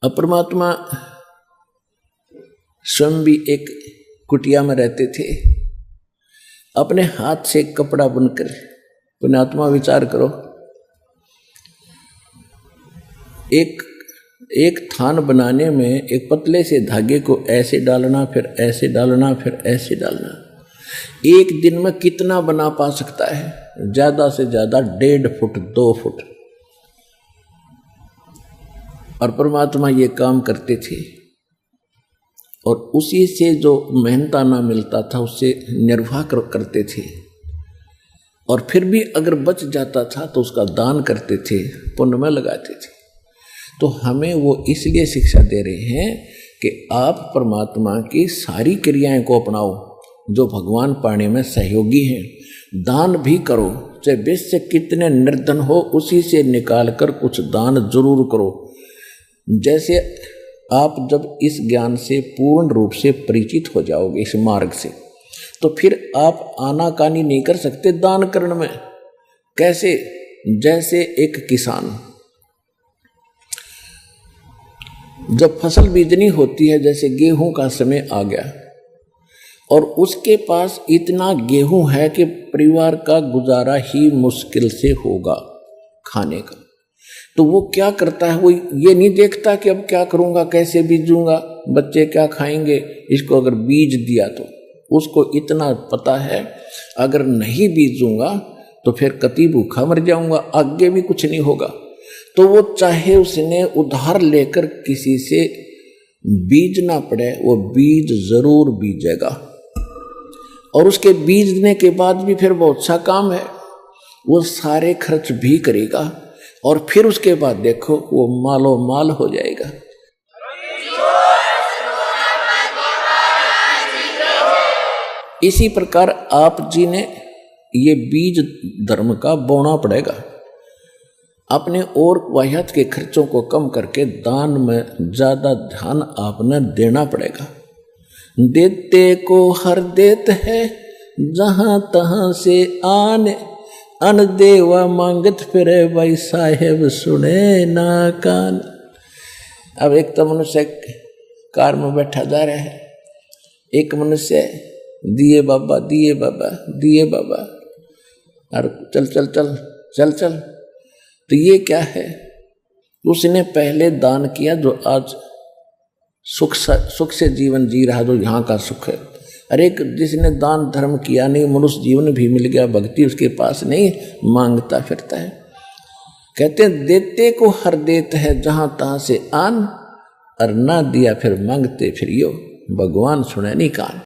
अब परमात्मा स्वयं भी एक कुटिया में रहते थे, अपने हाथ से कपड़ा बुनकर। पुण्यात्मा विचार करो, एक थान बनाने में एक पतले से धागे को ऐसे डालना, फिर ऐसे डालना, फिर ऐसे डालना, एक दिन में कितना बना पा सकता है? ज्यादा से ज्यादा 1.5 फुट 2 फुट। और परमात्मा ये काम करते थे और उसी से जो मेहनताना मिलता था उससे निर्वाह करते थे। और फिर भी अगर बच जाता था तो उसका दान करते थे, पुण्य में लगाते थे। तो हमें वो इसलिए शिक्षा दे रहे हैं कि आप परमात्मा की सारी क्रियाएं को अपनाओ जो भगवान पाने में सहयोगी हैं। दान भी करो, चाहे बेश से कितने निर्धन हो, उसी से निकाल कर कुछ दान जरूर करो। जैसे आप जब इस ज्ञान से पूर्ण रूप से परिचित हो जाओगे, इस मार्ग से, तो फिर आप आनाकानी नहीं कर सकते दान करने में। कैसे? जैसे एक किसान जब फसल बीजनी होती है, जैसे गेहूं का समय आ गया और उसके पास इतना गेहूं है कि परिवार का गुजारा ही मुश्किल से होगा खाने का, तो वो क्या करता है? वो ये नहीं देखता कि अब क्या करूंगा, कैसे बीजूंगा, बच्चे क्या खाएंगे। इसको अगर बीज दिया तो उसको इतना पता है अगर नहीं बीजूंगा तो फिर कति भूखा मर जाऊंगा, आगे भी कुछ नहीं होगा। तो वो चाहे उसने उधार लेकर किसी से बीजना पड़े, वो बीज जरूर बीजेगा। और उसके बीजने के बाद भी फिर बहुत सा काम है, वो सारे खर्च भी करेगा और फिर उसके बाद देखो वो मालो माल हो जाएगा। इसी प्रकार आप जी ने ये बीज धर्म का बोना पड़ेगा। अपने और वाह्यात के खर्चों को कम करके दान में ज्यादा ध्यान आपने देना पड़ेगा। देते को हर देत है जहां तहां से आने, अन देवा मांगत फिरे भाई साहेब सुने ना कान। अब एक तो मनुष्य कार में बैठा जा रहा है, एक मनुष्य दिए बाबा दिए बाबा दिए बाबा, और चल चल चल चल चल। तो ये क्या है? उसने पहले दान किया जो आज सुख से जीवन जी रहा, जो यहाँ का सुख है। अरे जिसने दान धर्म किया नहीं, मनुष्य जीवन भी मिल गया, भक्ति उसके पास नहीं, मांगता फिरता है। कहते हैं देते को हर देत है जहां तहां से आन, और ना दिया फिर मांगते फिर यो, भगवान सुने नहीं कान।